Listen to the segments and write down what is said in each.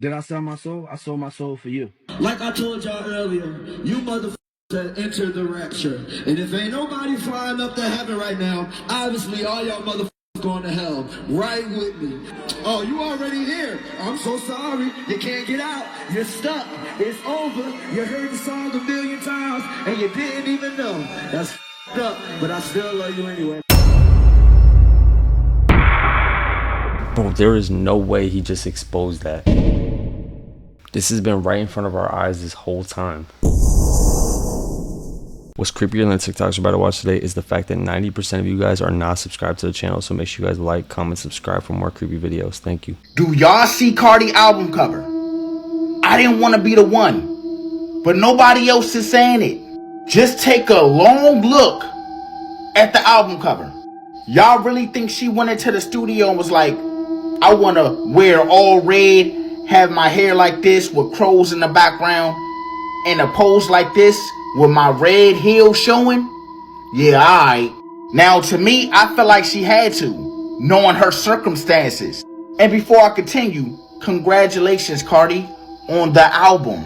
Did I sell my soul? I sold my soul for you. Like I told y'all earlier, you motherfuckers have entered the rapture. And if ain't nobody flying up to heaven right now, obviously all y'all motherfuckers going to hell. Right with me. Oh, you already here. I'm so sorry. You can't get out. You're stuck. It's over. You heard the song a million times and you didn't even know. That's f***ed up, but I still love you anyway. Bro, there is no way he just exposed that. This has been right in front of our eyes this whole time. What's creepier than the TikToks we're about to watch today is the fact that 90% of you guys are not subscribed to the channel, so make sure you guys like, comment, subscribe for more creepy videos. Thank you. Do y'all see Cardi album cover? I didn't want to be the one, but nobody else is saying it. Just take a long look at the album cover. Y'all really think she went into the studio and was like, I want to wear all red, have my hair like this with crows in the background, and a pose like this with my red heel showing? Yeah, alright. Now, to me, I feel like she had to, knowing her circumstances. And before I continue, congratulations, Cardi, on the album.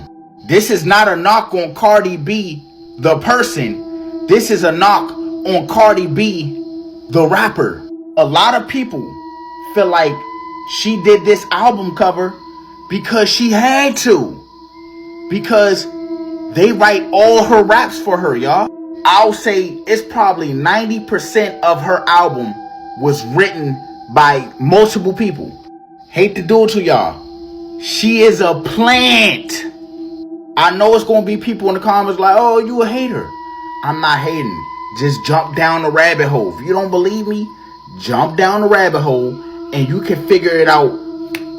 This is not a knock on Cardi B, the person. This is a knock on Cardi B, the rapper. A lot of people feel like she did this album cover because she had to. Because they write all her raps for her, y'all. I'll say it's probably 90% of her album was written by multiple people. Hate to do it to y'all. She is a plant. I know it's going to be people in the comments like, oh, you a hater. I'm not hating. Just jump down the rabbit hole. If you don't believe me, jump down the rabbit hole and you can figure it out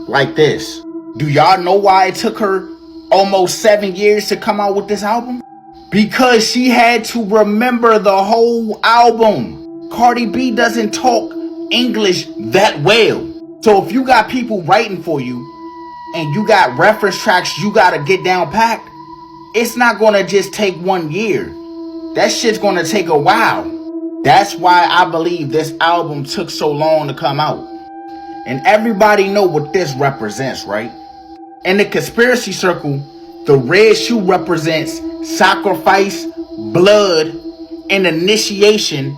like this. Do y'all know why it took her almost 7 years to come out with this album? Because she had to remember the whole album. Cardi B doesn't talk English that well. So if you got people writing for you and you got reference tracks you got to get down packed, it's not going to just take 1 year. That shit's going to take a while. That's why I believe this album took so long to come out. And everybody know what this represents, right? In the conspiracy circle, the red shoe represents sacrifice, blood, and initiation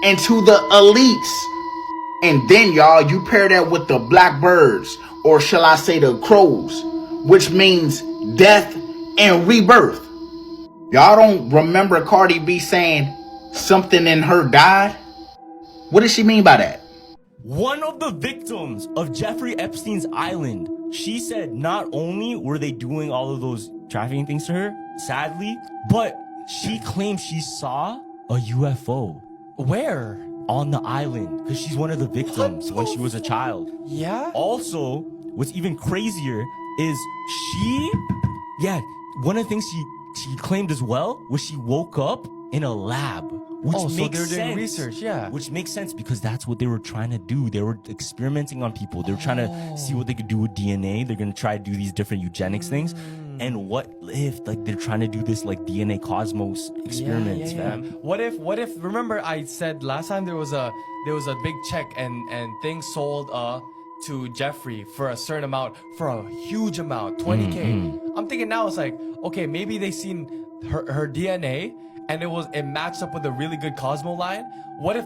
into the elites. And then, y'all, you pair that with the blackbirds, or shall I say the crows, which means death and rebirth. Y'all don't remember Cardi B saying something in her died? What does she mean by that? One of the victims of Jeffrey Epstein's island, she said not only were they doing all of those trafficking things to her, sadly, but she claimed she saw a UFO. Where? On the island, because she's one of the victims when she was a child. Yeah? Also, what's even crazier is one of the things she claimed as well was she woke up in a lab. Which so makes they're doing sense. research, yeah. Which makes sense because that's what they were trying to do. They were experimenting on people. They were trying to see what they could do with DNA. They're going to try to do these different eugenics things. And what if like they're trying to do this like DNA cosmos experiments, fam? What if remember I said last time there was a big check and things sold to Jeffrey for a certain amount, for a huge amount, 20K. I'm thinking now it's like, okay, maybe they seen her DNA and it matched up with a really good Cosmo line. What if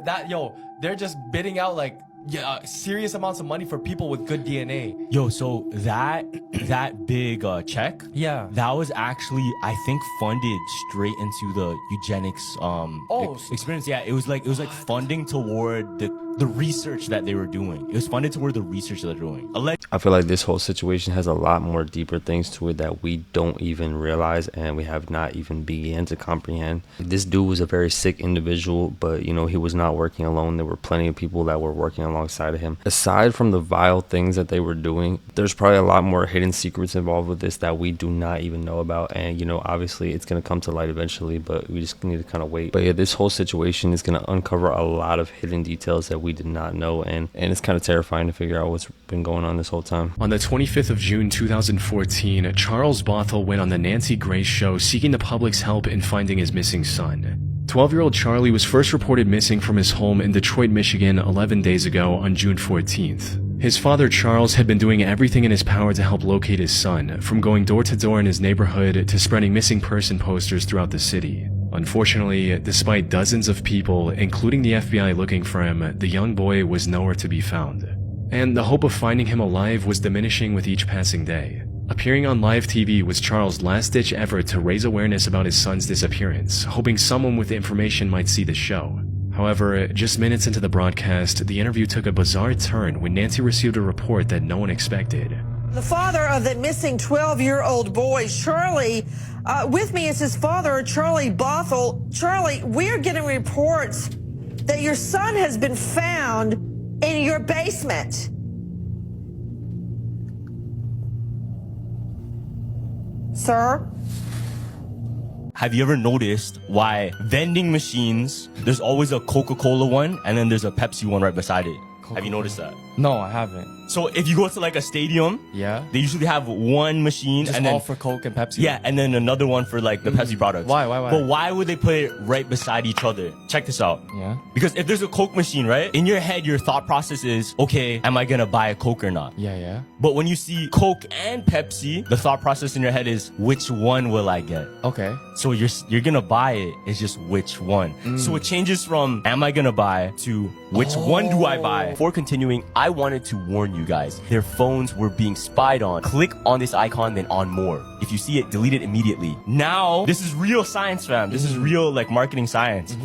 they're just bidding out like serious amounts of money for people with good DNA? Yo, so that big check, that was actually I think funded straight into the eugenics experience. Yeah, it was like funding toward the research that they were doing. It was funded toward the research that they're doing. I feel like this whole situation has a lot more deeper things to it that we don't even realize and we have not even began to comprehend. This dude was a very sick individual, but you know, he was not working alone. There were plenty of people that were working alongside of him. Aside from the vile things that they were doing, there's probably a lot more hidden secrets involved with this that we do not even know about. And you know, obviously it's going to come to light eventually, but we just need to kind of wait. But yeah, this whole situation is going to uncover a lot of hidden details that we did not know, and it's kind of terrifying to figure out what's been going on this whole time. On the 25th of June 2014, Charles Bothell went on the Nancy Grace Show seeking the public's help in finding his missing son. 12-year-old Charlie was first reported missing from his home in Detroit, Michigan 11 days ago on June 14th. His father, Charles, had been doing everything in his power to help locate his son, from going door to door in his neighborhood to spreading missing person posters throughout the city. Unfortunately, despite dozens of people, including the FBI looking for him, the young boy was nowhere to be found. And the hope of finding him alive was diminishing with each passing day. Appearing on live TV was Charles' last-ditch effort to raise awareness about his son's disappearance, hoping someone with information might see the show. However, just minutes into the broadcast, the interview took a bizarre turn when Nancy received a report that no one expected. The father of the missing 12-year-old boy, Charlie, with me is his father, Charlie Bothell. Charlie, we're getting reports that your son has been found in your basement. Sir? Have you ever noticed why vending machines, there's always a Coca-Cola one and then there's a Pepsi one right beside it? Have you noticed that? No, I haven't. So if you go to like a stadium, Yeah. they usually have one machine Just and then all for Coke and Pepsi? yeah, and then another one for like the Pepsi products. Why? But why would they put it right beside each other? Check this out. Yeah. Because if there's a Coke machine, right? In your head, your thought process is, okay, am I gonna buy a Coke or not? Yeah. But when you see Coke and Pepsi, the thought process in your head is, which one will I get? Okay. So you're gonna buy it. It's just which one. So it changes from am I gonna buy to which one do I buy? Before continuing, I wanted to warn you guys. Their phones were being spied on. Click on this icon, then on more. If you see it, delete it immediately. Now, this is real science, fam. This is real like marketing science.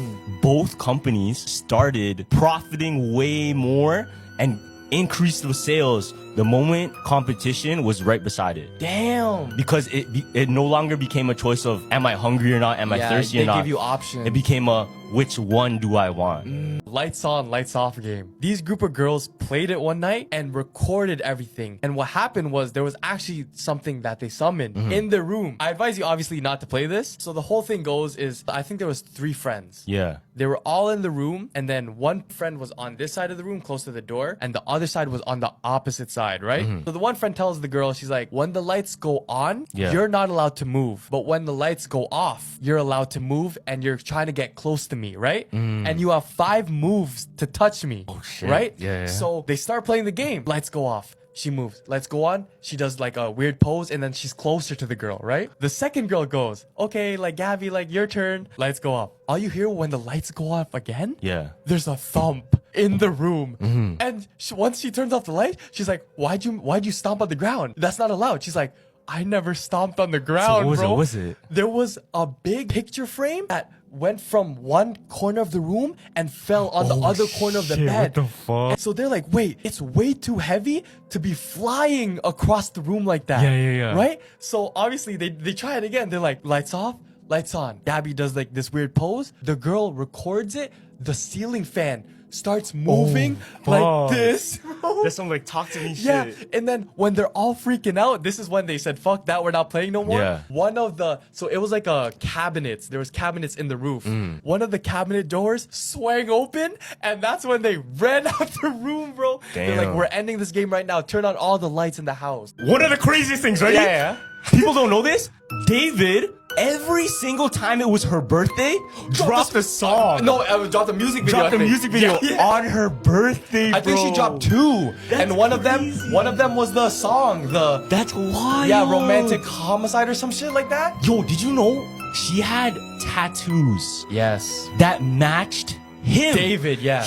Both companies started profiting way more and increased the sales the moment competition was right beside it. Damn. Because it no longer became a choice of am I hungry or not, am I thirsty or not. They give you options. It became a which one do I want? Lights on, lights off game. These group of girls played it one night and recorded everything. And what happened was there was actually something that they summoned in the room. I advise you obviously not to play this. So the whole thing goes is I think there was 3 friends. Yeah. They were all in the room, and then one friend was on this side of the room close to the door, and the other side was on the opposite side, right? So the one friend tells the girl, she's like, when the lights go on, you're not allowed to move. But when the lights go off, you're allowed to move, and you're trying to get close to me, right? And you have 5 moves to touch me, right? Yeah. So they start playing the game. Lights go off. She moves. Lights go on. She does like a weird pose, and then she's closer to the girl, right? The second girl goes, okay, like Gabby, like your turn. Lights go off. All you hear when the lights go off again? Yeah. There's a thump in the room. And once she turns off the light, she's like, why'd you stomp on the ground? That's not allowed. She's like, I never stomped on the ground, what bro. was it? There was a big picture frame that went from one corner of the room and fell on the other corner of the bed. What the fuck? And so they're like, wait, it's way too heavy to be flying across the room like that. Yeah. Right? So obviously they try it again. They're like, lights off, lights on. Gabby does like this weird pose. The girl records it. The ceiling fan starts moving like this. There's some like talk to me Yeah, shit. and then when they're all freaking out, this is when they said, fuck that, we're not playing no more. Yeah. So it was like a cabinets. There was cabinets in the roof. One of the cabinet doors swang open, and that's when they ran out the room, bro. They're like, Damn. we're ending this game right now. Turn on all the lights in the house. One of the craziest things, right? Yeah. People don't know this. David, every single time it was her birthday, dropped a song. No, dropped a music video. Dropped a music video on her birthday, bro. I think she dropped 2. And one of them was the song. That's wild. Yeah, romantic homicide or some shit like that. Yo, did you know she had tattoos Yes. that matched him? David, yeah.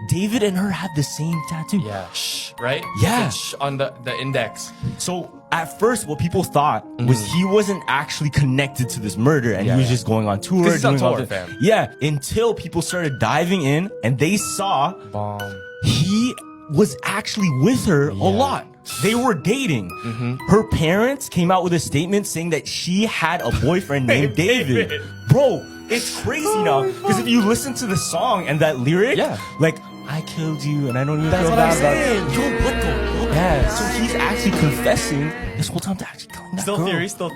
David and her had the same tattoo. Yeah. Shh, right? Yeah. It's shh on the index. So at first, what people thought was he wasn't actually connected to this murder, and he was just going on tour. 'Cause he's on doing all tour, this- fam. Yeah, until people started diving in, and they saw Bomb. he was actually with her a lot. They were dating. Her parents came out with a statement saying that she had a boyfriend named David. Bro, it's crazy now. Because if you listen to the song and that lyric, like, I killed you and I don't even That's feel what bad I'm about saying. it. Yo, what the fuck? Yeah. So he's actually confessing this whole time to actually killing that Still girl.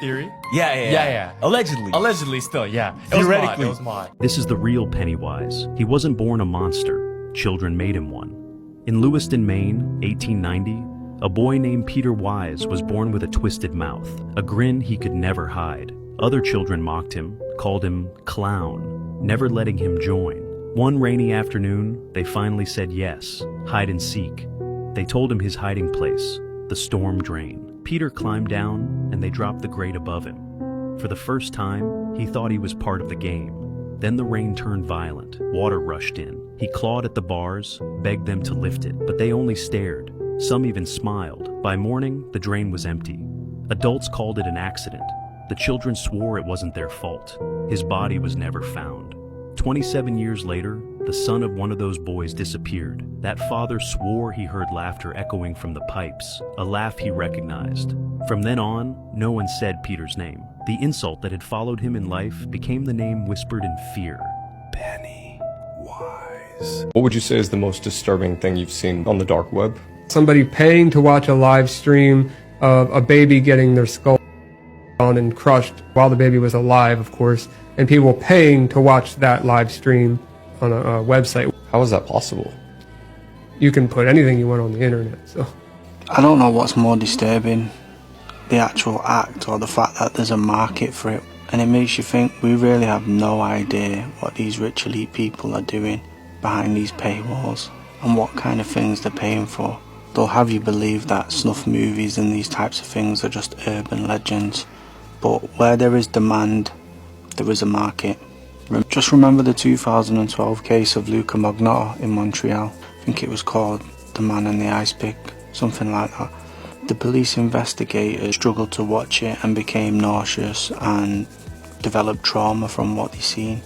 theory. Yeah. Allegedly. Allegedly still, yeah. Theoretically. It was mod. This is the real Pennywise. He wasn't born a monster. Children made him one. In Lewiston, Maine, 1890, a boy named Peter Wise was born with a twisted mouth, a grin he could never hide. Other children mocked him, called him Clown, never letting him join. One rainy afternoon, they finally said yes, hide and seek. They told him his hiding place, the storm drain. Peter climbed down, and they dropped the grate above him. For the first time, he thought he was part of the game. Then the rain turned violent. Water rushed in. He clawed at the bars, begged them to lift it, but they only stared. Some even smiled. By morning, the drain was empty. Adults called it an accident. The children swore it wasn't their fault. His body was never found. 27 years later, the son of one of those boys disappeared. That father swore he heard laughter echoing from the pipes, a laugh he recognized. From then on, no one said Peter's name. The insult that had followed him in life became the name whispered in fear. Pennywise. What would you say is the most disturbing thing you've seen on the dark web? Somebody paying to watch a live stream of a baby getting their skull on and crushed while the baby was alive, of course, and people paying to watch that live stream on a website. How is that possible? You can put anything you want on the internet, so. I don't know what's more disturbing, the actual act or the fact that there's a market for it. And it makes you think we really have no idea what these rich elite people are doing behind these paywalls and what kind of things they're paying for. They'll have you believe that snuff movies and these types of things are just urban legends. But where there is demand, there is a market. Just remember the 2012 case of Luca Magnotta in Montreal. I think it was called The Man in the Ice Pick, something like that. The police investigators struggled to watch it and became nauseous and developed trauma from what they seen.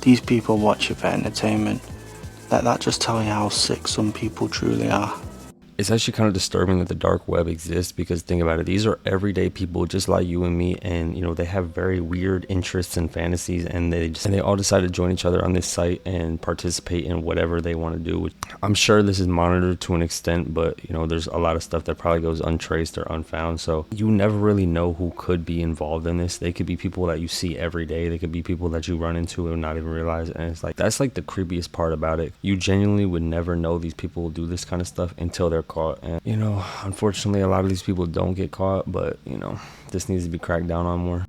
These people watch it for entertainment. Let that just tell you how sick some people truly are. It's actually kind of disturbing that the dark web exists, because think about it, these are everyday people just like you and me, and you know, they have very weird interests and fantasies, and they all decide to join each other on this site and participate in whatever they want to do. I'm sure this is monitored to an extent, but you know, there's a lot of stuff that probably goes untraced or unfound, so you never really know who could be involved in this. They could be people that you see every day, they could be people that you run into and not even realize, and it's like, that's like the creepiest part about it. You genuinely would never know these people will do this kind of stuff until they're caught. And you know, unfortunately, a lot of these people don't get caught, but you know, this needs to be cracked down on more.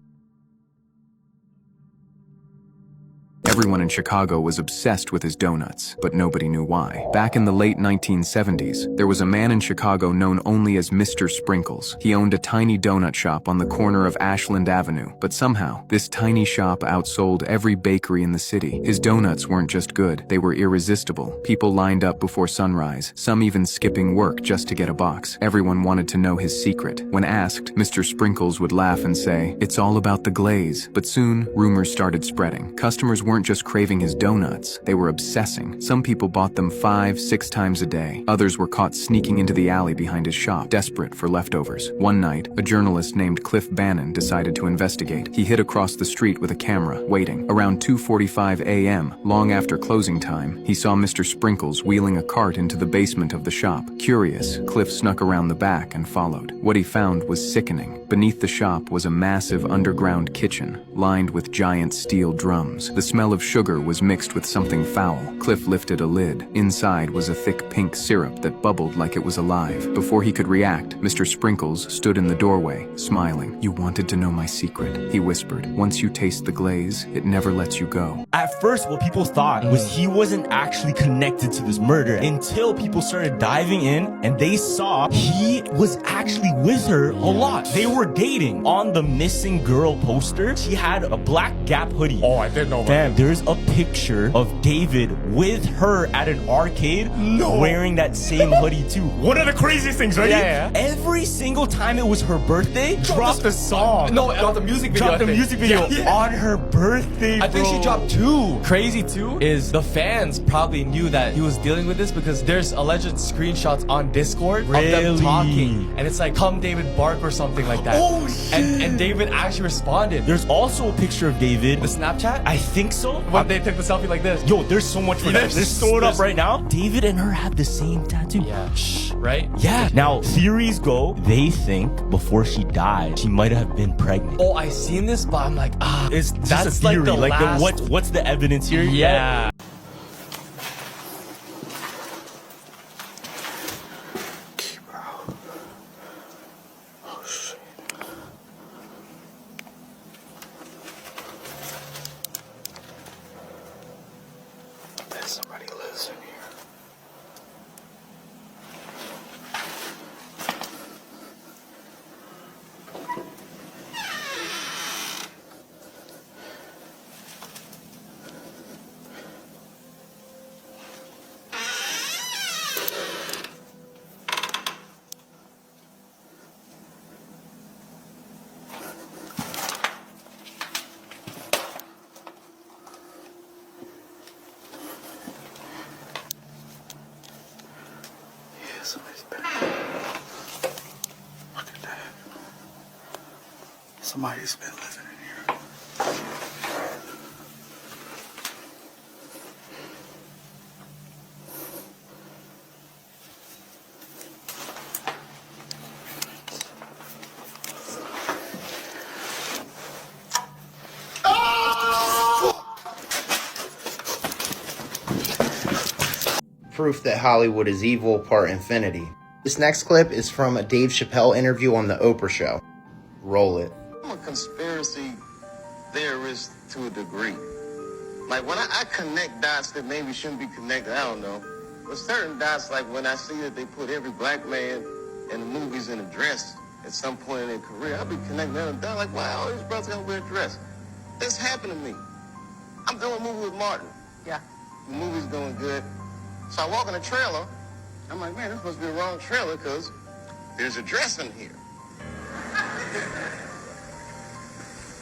Everyone in Chicago was obsessed with his donuts, but nobody knew why. Back in the late 1970s, there was a man in Chicago known only as Mr. Sprinkles. He owned a tiny donut shop on the corner of Ashland Avenue, but somehow, this tiny shop outsold every bakery in the city. His donuts weren't just good, they were irresistible. People lined up before sunrise, some even skipping work just to get a box. Everyone wanted to know his secret. When asked, Mr. Sprinkles would laugh and say, "It's all about the glaze." But soon, rumors started spreading. Customers weren't just craving his donuts, they were obsessing. Some people bought them 5-6 times a day. Others were caught sneaking into the alley behind his shop, desperate for leftovers. One night, a journalist named Cliff Bannon decided to investigate. He hid across the street with a camera, waiting. Around 2:45 a.m., long after closing time, he saw Mr. Sprinkles wheeling a cart into the basement of the shop. Curious, Cliff snuck around the back and followed. What he found was sickening. Beneath the shop was a massive underground kitchen, lined with giant steel drums. The smell of sugar was mixed with something foul. Cliff lifted a lid. Inside was a thick pink syrup that bubbled like it was alive. Before he could react, Mr. Sprinkles stood in the doorway, smiling. "You wanted to know my secret," he whispered. "Once you taste the glaze, it never lets you go." At first, what people thought was he wasn't actually connected to this murder, until people started diving in and they saw he was actually with her a lot. They were dating. On the missing girl poster, she had a black Gap hoodie. Oh, I didn't know about Damn, there's a picture of David with her at an arcade wearing that same hoodie too. One of the craziest things, right? Yeah. Every single time it was her birthday, dropped a song. No, dropped the music video. Dropped the music video on her birthday, I think bro. she dropped 2. Crazy too is the fans probably knew that he was dealing with this because there's alleged screenshots on Discord of them talking, and it's like, "Come David, bark" or something like that. Oh shit! And David actually responded. There's also a picture of David. The Snapchat? I think so. When they took the selfie like this. Yo, there's so much for that. Let's throw it up right now. David and her have the same tattoo. Yeah. Right? Yeah. Now, theories go, they think before she died, she might have been pregnant. Oh, I seen this, but I'm like, that's just a theory. like the last... what's the evidence here? Yeah. Somebody lives in here. Somebody's been living in here. Proof that Hollywood is evil, part infinity. This next clip is from a Dave Chappelle interview on The Oprah Show. Roll it. I'm a conspiracy theorist to a degree. Like when I connect dots that maybe shouldn't be connected, I don't know. But certain dots, like when I see that they put every black man in the movies in a dress at some point in their career, I'll be connecting them down like, wow, these brothers gonna wear a dress. This happened to me. I'm doing a movie with Martin. Yeah. The movie's going good. So I walk in the trailer. I'm like, man, this must be the wrong trailer because there's a dress in here.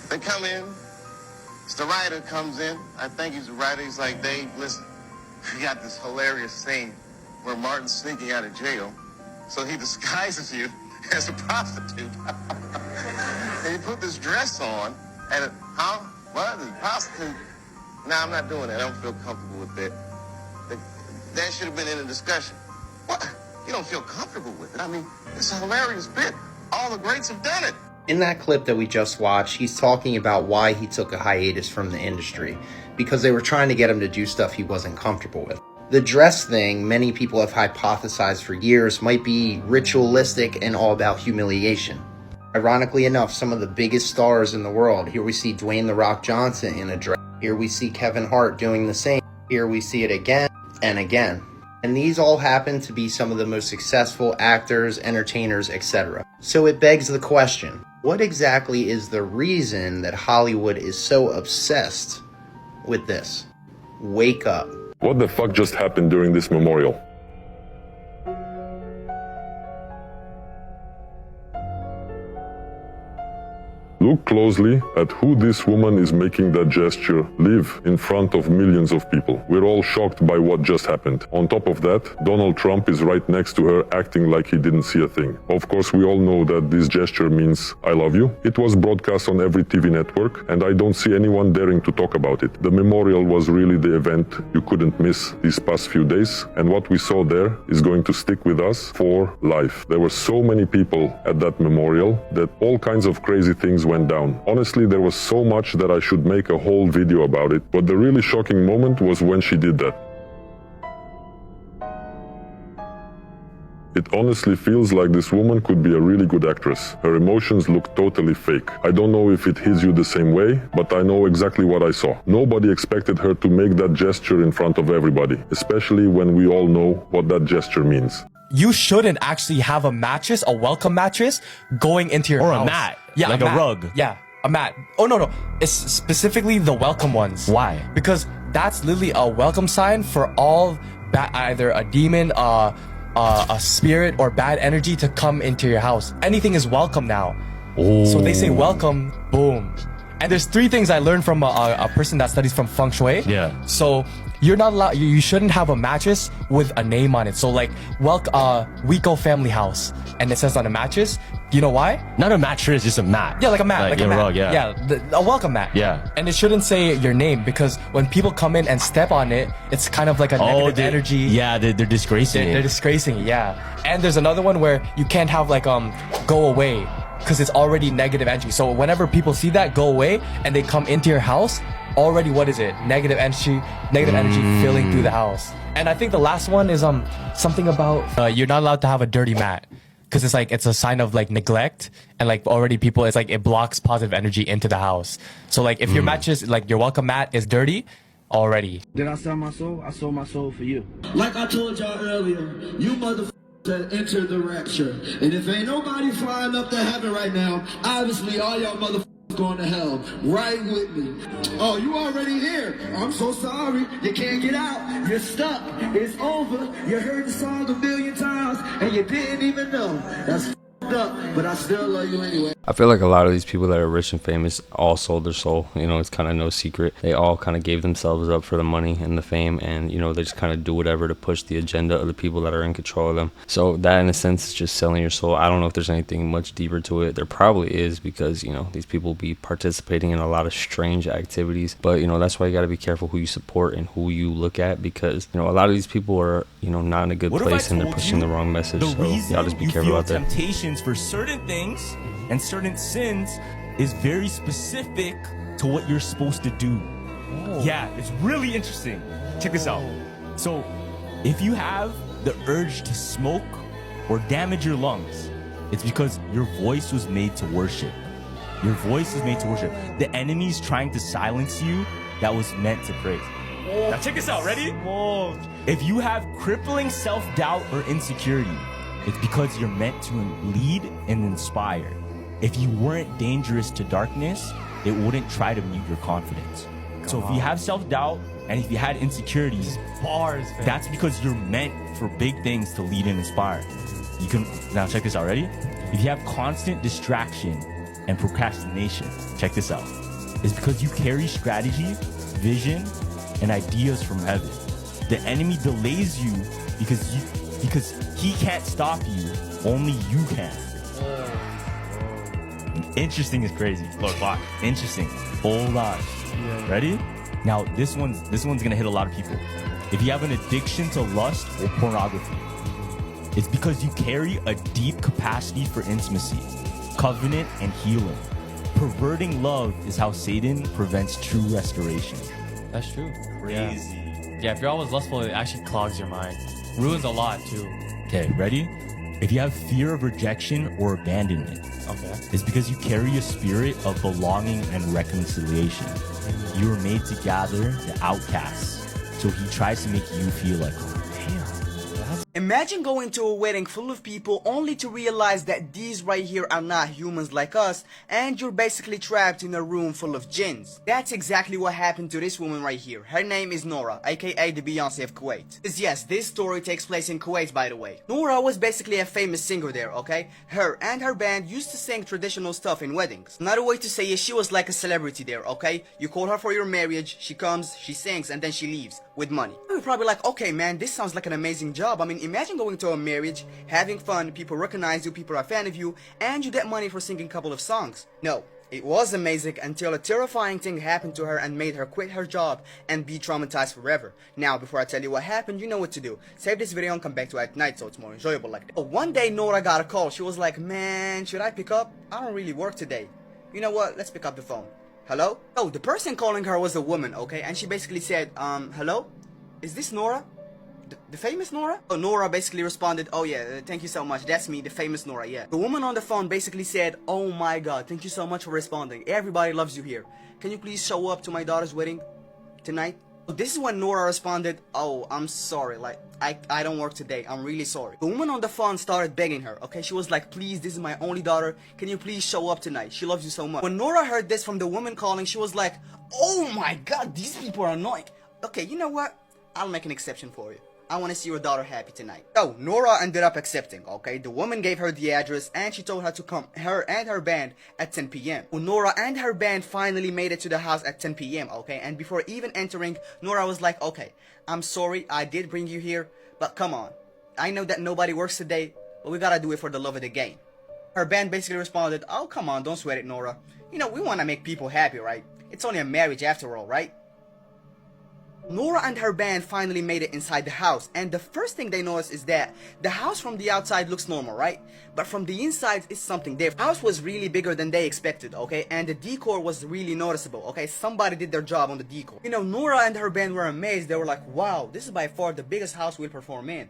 They come in. It's the writer comes in. I think he's the writer. He's like, Dave, listen, we got this hilarious scene where Martin's sneaking out of jail. So he disguises you as a prostitute. And you put this dress on. And, what? The prostitute? Nah, I'm not doing that. I don't feel comfortable with that. That should have been in the discussion. What? You don't feel comfortable with it? I mean, it's a hilarious bit. All the greats have done it. In that clip that we just watched, he's talking about why he took a hiatus from the industry, because they were trying to get him to do stuff he wasn't comfortable with. The dress thing, many people have hypothesized for years, might be ritualistic and all about humiliation. Ironically enough, some of the biggest stars in the world, here we see Dwayne "The Rock" Johnson in a dress, here we see Kevin Hart doing the same, here we see it again and again. And these all happen to be some of the most successful actors, entertainers, etc. So it begs the question, what exactly is the reason that Hollywood is so obsessed with this? Wake up. What the fuck just happened during this memorial? Look closely at who this woman is making that gesture live in front of millions of people. We're all shocked by what just happened. On top of that, Donald Trump is right next to her acting like he didn't see a thing. Of course, we all know that this gesture means I love you. It was broadcast on every TV network, and I don't see anyone daring to talk about it. The memorial was really the event you couldn't miss these past few days, and what we saw there is going to stick with us for life. There were so many people at that memorial that all kinds of crazy things went down. Honestly, there was so much that I should make a whole video about it, but the really shocking moment was when she did that. It honestly feels like this woman could be a really good actress. Her emotions look totally fake. I don't know if it hits you the same way, but I know exactly what I saw. Nobody expected her to make that gesture in front of everybody, especially when we all know what that gesture means. You shouldn't actually have a mattress, a welcome mattress, going into your house. Or a mat. Yeah, like a rug. Yeah, a mat. Oh, no. It's specifically the welcome ones. Why? Because that's literally a welcome sign for all either a demon, a spirit, or bad energy to come into your house. Anything is welcome now. Oh. So they say welcome, boom. And there's 3 things I learned from a person that studies from feng shui. Yeah. So you're not allowed, you shouldn't have a mattress with a name on it. So like, Wico family house. And it says on a mattress. Do you know why? Not a mattress, just a mat. Yeah, like a mat. Like a mat. Rug, yeah. Yeah, a welcome mat. Yeah. And it shouldn't say your name, because when people come in and step on it, it's kind of like a negative energy. Yeah, they're disgracing it. They're disgracing it, yeah. And there's another one where you can't have like, go away, because it's already negative energy. So whenever people see that, go away, and they come into your house, already what is it? Negative energy filling through the house. And I think the last one is something about you're not allowed to have a dirty mat, because it's a sign of like neglect, and like already people, it's like it blocks positive energy into the house. So like if your mattress, like your welcome mat, is dirty already. Did I sell my soul? I sold my soul for you. Like I told y'all earlier, you motherfuckers that entered the rapture. And if ain't nobody flying up to heaven right now, obviously all y'all motherfuckers going to hell. Right with me. Oh, you already here. I'm so sorry. You can't get out. You're stuck. It's over. You heard the song 1 million times and you didn't even know. That's up, but I still love you anyway. I feel like a lot of these people that are rich and famous all sold their soul. You know, it's kind of no secret. They all kind of gave themselves up for the money and the fame, and you know, they just kind of do whatever to push the agenda of the people that are in control of them. So that, in a sense, is just selling your soul. I don't know if there's anything much deeper to it. There probably is, because you know, these people be participating in a lot of strange activities. But you know, that's why you got to be careful who you support and who you look at, because you know, a lot of these people are, you know, not in a good place and they're pushing the wrong message. So y'all just be careful out there. Temptations for certain things and certain sins is very specific to what you're supposed to do. Yeah, it's really interesting. Check this out. So, if you have the urge to smoke or damage your lungs, it's because your voice was made to worship. Your voice is made to worship. The enemy's trying to silence you that was meant to praise. Now check this out, ready? If you have crippling self-doubt or insecurity, it's because you're meant to lead and inspire. If you weren't dangerous to darkness, it wouldn't try to mute your confidence. So if you have self-doubt and if you had insecurities, that's because you're meant for big things to lead and inspire. You can, now check this out, ready? If you have constant distraction and procrastination, check this out. It's because you carry strategy, vision, and ideas from heaven. The enemy delays you because he can't stop you, only you can. Interesting is crazy. Look, watch. Interesting. Hold on. Ready? Now this one's gonna hit a lot of people. If you have an addiction to lust or pornography, it's because you carry a deep capacity for intimacy, covenant, and healing. Perverting love is how Satan prevents true restoration. That's true. Crazy. Yeah, if you're always lustful, it actually clogs your mind. Ruins a lot too. Okay, ready? If you have fear of rejection or abandonment, it's because you carry a spirit of belonging and reconciliation. You were made to gather the outcasts, so he tries to make you feel like home. Imagine going to a wedding full of people only to realize that these right here are not humans like us, and you're basically trapped in a room full of jinns. That's exactly what happened to this woman right here. Her name is Nora, aka the Beyonce of Kuwait. Yes, this story takes place in Kuwait, by the way. Nora was basically a famous singer there, okay? Her and her band used to sing traditional stuff in weddings. Another way to say it, she was like a celebrity there, okay? You call her for your marriage, she comes, she sings, and then she leaves with money. You're probably like, okay man, this sounds like an amazing job. I mean, imagine going to a marriage, having fun, people recognize you, people are a fan of you, and you get money for singing a couple of songs. No, it was amazing until a terrifying thing happened to her and made her quit her job and be traumatized forever. Now, before I tell you what happened, you know what to do. Save this video and come back to it at night so it's more enjoyable like that. One day, Nora got a call. She was like, man, should I pick up? I don't really work today. You know what? Let's pick up the phone. Hello? Oh, the person calling her was a woman, okay? And she basically said, hello? Is this Nora? The famous Nora? Oh, Nora basically responded, oh yeah, thank you so much, that's me, the famous Nora, yeah. The woman on the phone basically said, oh my god, thank you so much for responding. Everybody loves you here. Can you please show up to my daughter's wedding tonight? This is when Nora responded, oh, I'm sorry, like, I don't work today, I'm really sorry. The woman on the phone started begging her, okay? She was like, please, this is my only daughter, can you please show up tonight? She loves you so much. When Nora heard this from the woman calling, she was like, oh my god, these people are annoying. Okay, you know what? I'll make an exception for you. I want to see your daughter happy tonight. So, Nora ended up accepting, okay? The woman gave her the address and she told her to come, her and her band, at 10 p.m. Well, Nora and her band finally made it to the house at 10 p.m., okay? And before even entering, Nora was like, okay, I'm sorry, I did bring you here, but come on. I know that nobody works today, but we gotta do it for the love of the game. Her band basically responded, oh, come on, don't sweat it, Nora. You know, we want to make people happy, right? It's only a marriage after all, right? Nora and her band finally made it inside the house, and the first thing they noticed is that the house from the outside looks normal, right? But from the inside is something different. The house was really bigger than they expected, okay? And the decor was really noticeable, okay? Somebody did their job on the decor. You know, Nora and her band were amazed. They were like, wow, this is by far the biggest house we'll perform in.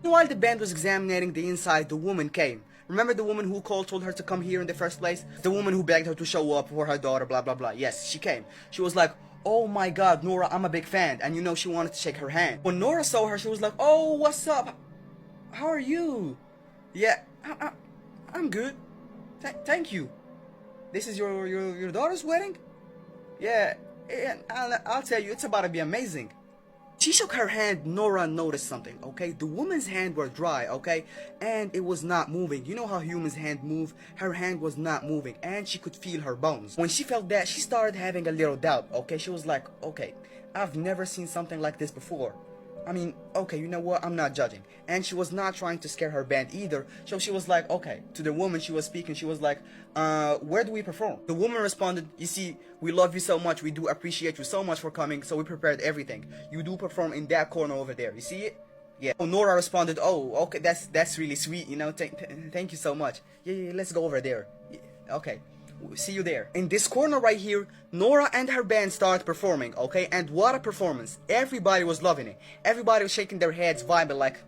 While the band was examining the inside, the woman came. Remember the woman who told her to come here in the first place? The woman who begged her to show up for her daughter, blah, blah, blah. Yes, she came. She was like, oh my god, Nora, I'm a big fan. And you know, she wanted to shake her hand. When Nora saw her, she was like, oh, what's up? How are you? Yeah, I'm good. Thank you. This is your daughter's wedding? Yeah, I'll tell you, it's about to be amazing. She shook her hand. Nora noticed something, okay? The woman's hand were dry, okay? And it was not moving. You know how humans' hand move? Her hand was not moving, and she could feel her bones. When she felt that, she started having a little doubt, okay? She was like, okay, I've never seen something like this before. I mean, okay, you know what? I'm not judging. And she was not trying to scare her band either. So she was like, okay, to the woman she was speaking, she was like, where do we perform? The woman responded, you see, we love you so much. We do appreciate you so much for coming. So we prepared everything. You do perform in that corner over there. You see it? Yeah. Oh, Nora responded, oh, okay, that's really sweet. You know, thank you so much. Yeah, let's go over there. Yeah, okay. See you there. In this corner right here, Nora and her band started performing, okay? And what a performance. Everybody was loving it. Everybody was shaking their heads, vibing like,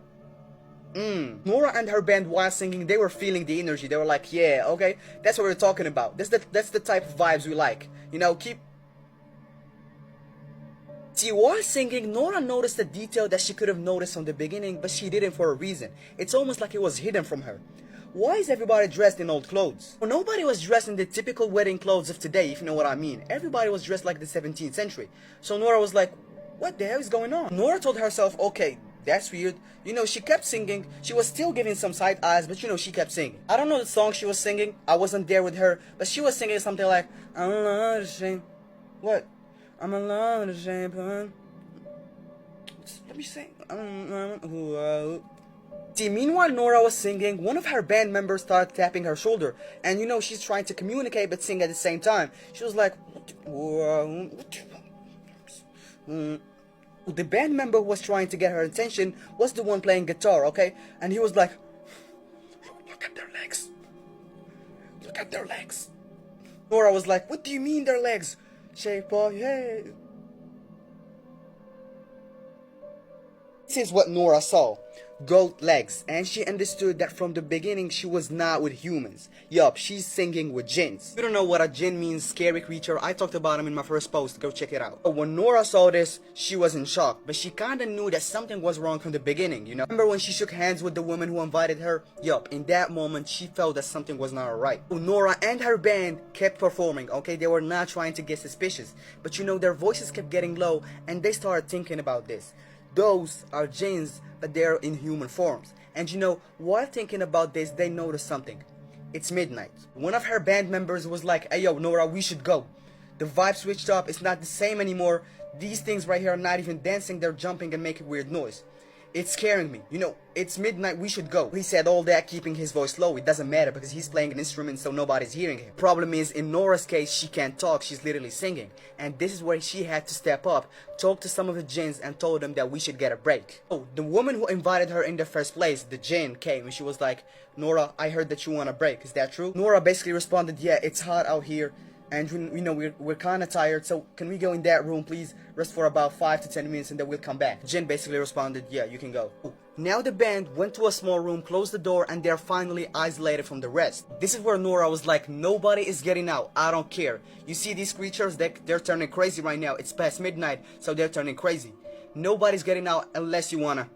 Nora and her band, while singing, they were feeling the energy. They were like, yeah, okay, that's what we're talking about. That's the type of vibes we like. You know, keep... See, while singing, Nora noticed a detail that she could have noticed from the beginning, but she didn't for a reason. It's almost like it was hidden from her. Why is everybody dressed in old clothes? Well, nobody was dressed in the typical wedding clothes of today, if you know what I mean. Everybody was dressed like the 17th century. So Nora was like, what the hell is going on? Nora told herself, okay, that's weird. You know, she kept singing. She was still giving some side eyes, but you know, she kept singing. I don't know the song she was singing. I wasn't there with her, but she was singing something like, I'm alone with the shame. What? I'm alone with the shame. Let me sing. See, meanwhile Nora was singing, one of her band members started tapping her shoulder. And you know, she's trying to communicate but sing at the same time. She was like... The band member who was trying to get her attention was the one playing guitar, okay? And he was like... Look at their legs. Look at their legs. Nora was like, what do you mean their legs? Shape of head. This is what Nora saw. Goat legs, and she understood that from the beginning she was not with humans. Yup, she's singing with jinns. If you don't know what a jinn means, scary creature, I talked about him in my first post, go check it out. But when Nora saw this, she was in shock, but she kinda knew that something was wrong from the beginning, you know? Remember when she shook hands with the woman who invited her? Yup, in that moment she felt that something was not right. So Nora and her band kept performing, okay? They were not trying to get suspicious, but you know, their voices kept getting low, and they started thinking about this. Those are jinns, but they're in human forms. And you know, while thinking about this, they noticed something. It's midnight. One of her band members was like, hey yo, Nora, we should go. The vibe switched up, it's not the same anymore. These things right here are not even dancing, they're jumping and making weird noise. It's scaring me. You know, it's midnight, we should go. He said all that keeping his voice low. It doesn't matter because he's playing an instrument so nobody's hearing him. Problem is, in Nora's case, she can't talk, she's literally singing. And this is where she had to step up, talk to some of the jinns and told them that we should get a break. Oh, the woman who invited her in the first place, the jinn, came and she was like, Nora, I heard that you want a break, is that true? Nora basically responded, yeah, it's hot out here. And you know, we're kind of tired, so can we go in that room, please? Rest for about 5 to 10 minutes and then we'll come back. Jinn basically responded, yeah, you can go. Ooh. Now the band went to a small room, closed the door, and they're finally isolated from the rest. This is where Nora was like, nobody is getting out, I don't care. You see these creatures, they're turning crazy right now. It's past midnight, so they're turning crazy. Nobody's getting out unless you wanna.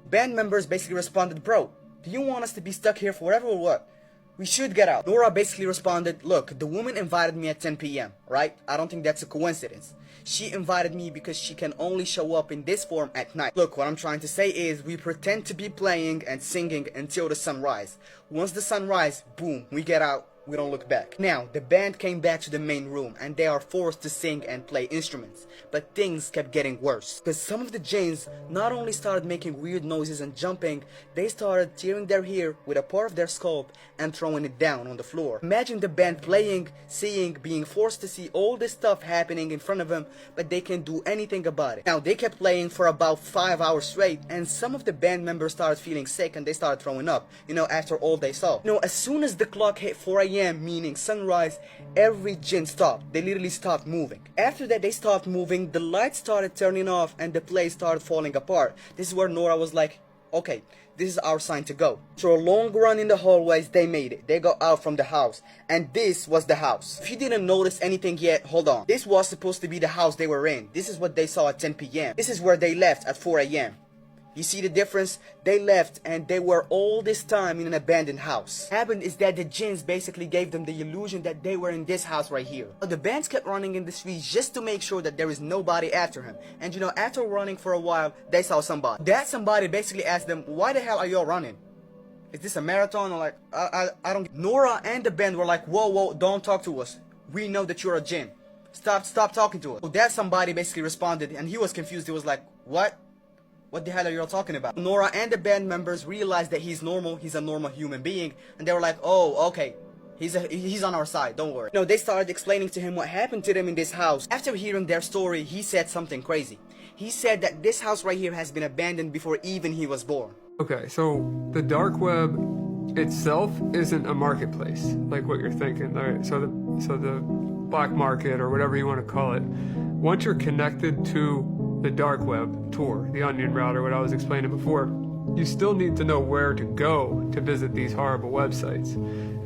Band members basically responded, bro, do you want us to be stuck here forever or what? We should get out. Nora basically responded, look, the woman invited me at 10 p.m., right? I don't think that's a coincidence. She invited me because she can only show up in this form at night. Look, what I'm trying to say is we pretend to be playing and singing until the sunrise. Once the sun rises, boom, we get out. We don't look back. Now, the band came back to the main room and they are forced to sing and play instruments. But things kept getting worse. Because some of the jinns not only started making weird noises and jumping, they started tearing their hair with a part of their scalp and throwing it down on the floor. Imagine the band playing, seeing, being forced to see all this stuff happening in front of them, but they can't do anything about it. Now, they kept playing for about 5 hours straight, and some of the band members started feeling sick and they started throwing up, you know, after all they saw. You know, as soon as the clock hit 4 a.m., meaning sunrise, every jinn stopped. They literally stopped moving. After that, they stopped moving, the lights started turning off, and the place started falling apart. This is where Nora was like, okay, this is our sign to go. After a long run in the hallways, they made it. They got out from the house, and this was the house. If you didn't notice anything yet, hold on. This was supposed to be the house they were in. This is what they saw at 10 p.m. This is where they left at 4 a.m. You see the difference? They left and they were all this time in an abandoned house. What happened is that the jinns basically gave them the illusion that they were in this house right here. The bands kept running in the streets just to make sure that there is nobody after him. And you know, after running for a while, they saw somebody. That somebody basically asked them, why the hell are y'all running? Is this a marathon? Or like, I don't. Nora and the band were like, whoa, don't talk to us. We know that you're a jinn. Stop talking to us. So that somebody basically responded and he was confused. He was like, what? What the hell are you all talking about? Nora and the band members realized that he's normal, he's a normal human being, and they were like, oh, okay, he's on our side, don't worry. No, they started explaining to him what happened to them in this house. After hearing their story, he said something crazy. He said that this house right here has been abandoned before even he was born. Okay, so the dark web itself isn't a marketplace, like what you're thinking. All right, so the black market or whatever you want to call it, once you're connected to the dark web, Tor, the onion router, what I was explaining before, you still need to know where to go to visit these horrible websites.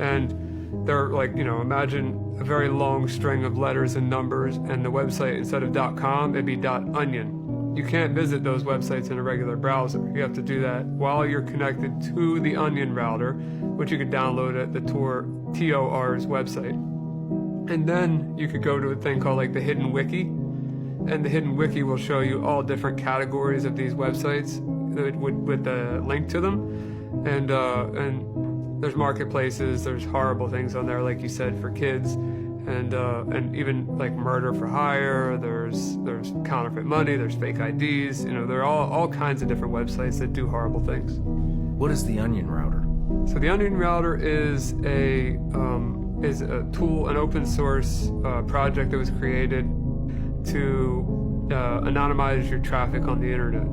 And they're like, you know, imagine a very long string of letters and numbers, and the website, instead of .com, it'd be .onion. You can't visit those websites in a regular browser. You have to do that while you're connected to the onion router, which you could download at the Tor's website. And then you could go to a thing called like the Hidden Wiki, and the Hidden Wiki will show you all different categories of these websites with the link to them. And there's marketplaces, there's horrible things on there, like you said, for kids, and even like murder for hire. There's counterfeit money, there's fake IDs. You know, there are all kinds of different websites that do horrible things. What is the onion router? So the onion router is a tool, an open source project that was created to anonymize your traffic on the internet,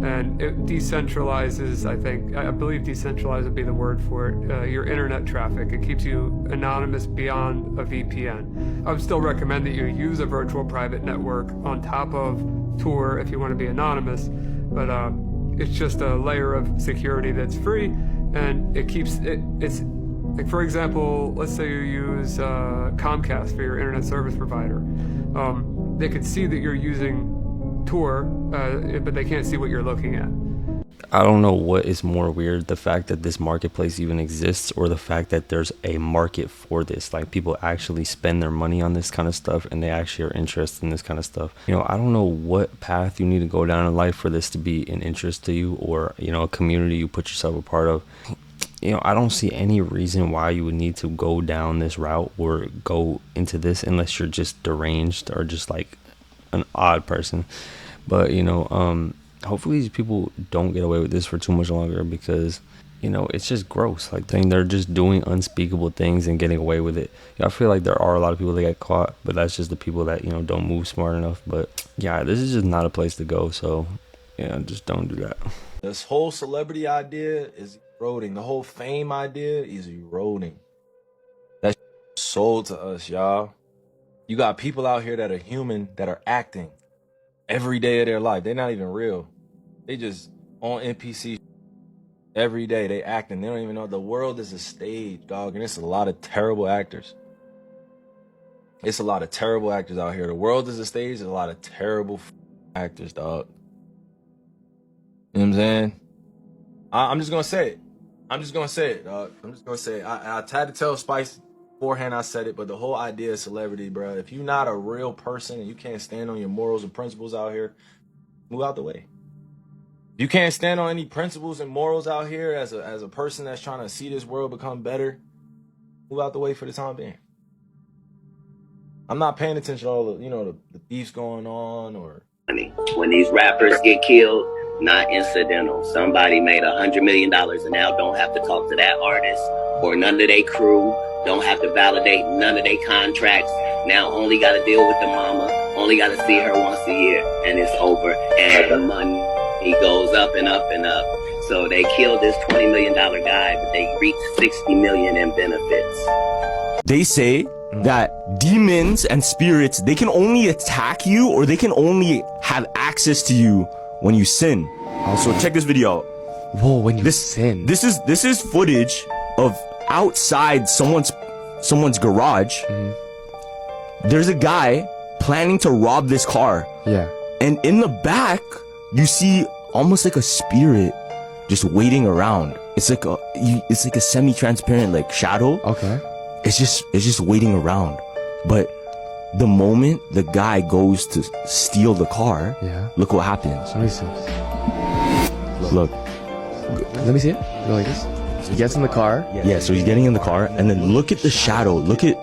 and it decentralizes. I believe decentralize would be the word for it. Your internet traffic. It keeps you anonymous beyond a VPN. I would still recommend that you use a virtual private network on top of Tor if you want to be anonymous, but it's just a layer of security that's free, and it keeps it. It's like, for example, let's say you use Comcast for your internet service provider. They could see that you're using Tor, but they can't see what you're looking at. I don't know what is more weird, the fact that this marketplace even exists, or the fact that there's a market for this. Like, people actually spend their money on this kind of stuff, and they actually are interested in this kind of stuff. You know, I don't know what path you need to go down in life for this to be an interest to you, or, you know, a community you put yourself a part of. You know, I don't see any reason why you would need to go down this route or go into this unless you're just deranged or just like an odd person. But, you know, hopefully these people don't get away with this for too much longer, because, you know, it's just gross. Like, they're just doing unspeakable things and getting away with it. You know, I feel like there are a lot of people that get caught, but that's just the people that, you know, don't move smart enough. But yeah, this is just not a place to go. So, yeah, just don't do that. This whole celebrity idea is eroding. The whole fame idea is eroding. That's sold to us, y'all. You got people out here that are human, that are acting every day of their life. They're not even real. They just on NPC every day. They acting. They don't even know the world is a stage, dog. And it's a lot of terrible actors. It's a lot of terrible actors out here. The world is a stage. There's a lot of terrible actors, dog. You know what I'm saying? I'm just gonna say it. I'm just gonna say it, dog. I'm just gonna say it. I tried to tell Spice beforehand I said it, but the whole idea of celebrity, bro, if you're not a real person and you can't stand on your morals and principles out here, move out the way. If you can't stand on any principles and morals out here as a person that's trying to see this world become better, move out the way for the time being. I'm not paying attention to all the, you know, the beefs going on or... When these rappers get killed, not incidental. Somebody made $100 million and now don't have to talk to that artist or none of their crew, don't have to validate none of their contracts. Now only got to deal with the mama, only got to see her once a year, and it's over. And the money goes up and up and up. So they killed this $20 million guy, but they reached $60 million in benefits. They say that demons and spirits, they can only attack you, or they can only have access to you when you sin. So check this video out. Whoa, when you sin. This is footage of outside someone's garage. There's a guy planning to rob this car. Yeah. And in the back, you see almost like a spirit just waiting around. It's like a semi-transparent like shadow. Okay. It's just waiting around. But the moment the guy goes to steal the car, look what happens. Let me see. Look. Let me see it. Go like this. So he gets in the car. Yeah, so he's getting in the car, and then look at the shadow. Look at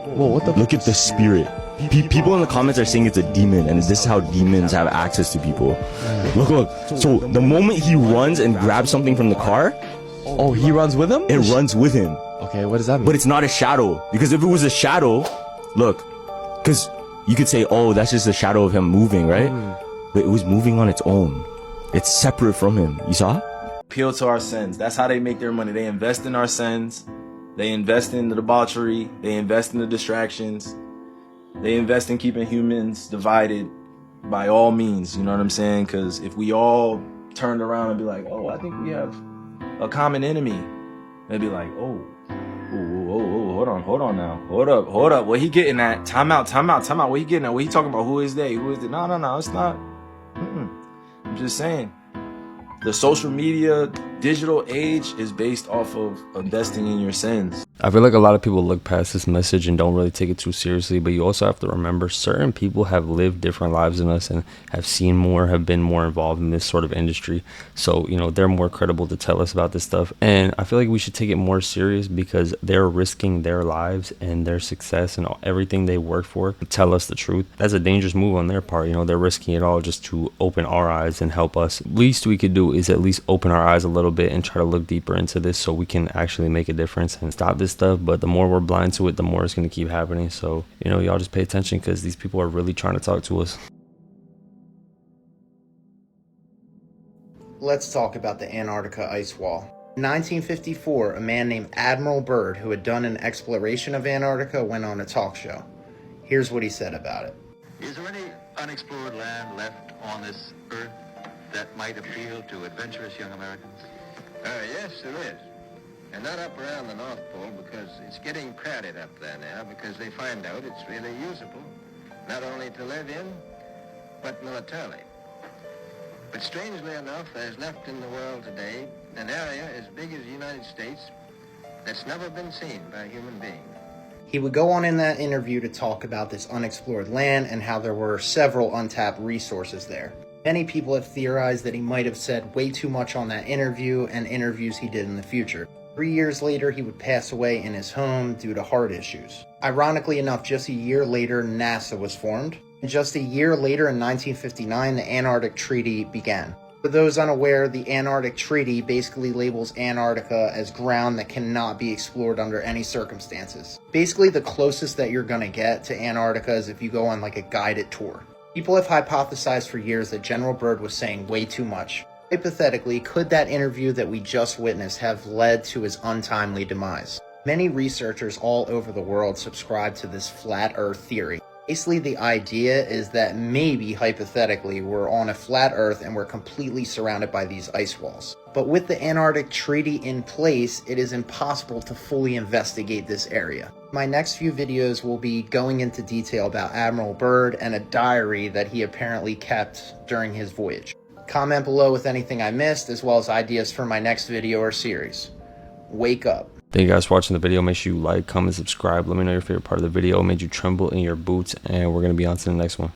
the spirit. People in the comments are saying it's a demon, and is this how demons have access to people? Look. So the moment he runs and grabs something from the car, oh, he runs with him? It runs with him. Okay, what does that mean? But it's not a shadow, because if it was a shadow, look, because you could say, oh, that's just a shadow of him moving, right? But it was moving on its own. It's separate from him. You saw? Appeal to our sins. That's how they make their money. They invest in our sins. They invest in the debauchery. They invest in the distractions. They invest in keeping humans divided by all means. You know what I'm saying? Because if we all turned around and be like, oh, I think we have a common enemy, they'd be like, oh, hold on now. Hold up. What he getting at? Time out. What he getting at? What he talking about? Who is they? No, it's not. I'm just saying. The social media, digital age is based off of investing in your sins. I feel like a lot of people look past this message and don't really take it too seriously, but you also have to remember certain people have lived different lives than us and have seen more, have been more involved in this sort of industry. So, you know, they're more credible to tell us about this stuff. And I feel like we should take it more serious because they're risking their lives and their success and everything they work for to tell us the truth. That's a dangerous move on their part. You know, they're risking it all just to open our eyes and help us. Least we could do is at least open our eyes a little bit and try to look deeper into this so we can actually make a difference and stop this stuff. But the more we're blind to it, the more it's going to keep happening. So, you know, y'all just pay attention because these people are really trying to talk to us. Let's talk about the Antarctica ice wall. In 1954, a man named Admiral Byrd, who had done an exploration of Antarctica, went on a talk show. Here's what he said about it. Is there any unexplored land left on this earth that might appeal to adventurous young Americans? Yes, there is. And not up around the North Pole because it's getting crowded up there now because they find out it's really usable, not only to live in, but militarily. But strangely enough, there's left in the world today an area as big as the United States that's never been seen by a human being. He would go on in that interview to talk about this unexplored land and how there were several untapped resources there. Many people have theorized that he might have said way too much on that interview and interviews he did in the future. 3 years later, he would pass away in his home due to heart issues. Ironically enough, just a year later, NASA was formed. And just a year later, in 1959, the Antarctic Treaty began. For those unaware, the Antarctic Treaty basically labels Antarctica as ground that cannot be explored under any circumstances. Basically, the closest that you're gonna get to Antarctica is if you go on like a guided tour. People have hypothesized for years that General Byrd was saying way too much. Hypothetically, could that interview that we just witnessed have led to his untimely demise? Many researchers all over the world subscribe to this flat Earth theory. Basically, the idea is that maybe, hypothetically, we're on a flat Earth and we're completely surrounded by these ice walls. But with the Antarctic Treaty in place, it is impossible to fully investigate this area. My next few videos will be going into detail about Admiral Byrd and a diary that he apparently kept during his voyage. Comment below with anything I missed, as well as ideas for my next video or series. Wake up. Thank you guys for watching the video. Make sure you like, comment, subscribe. Let me know your favorite part of the video made you tremble in your boots, and we're going to be on to the next one.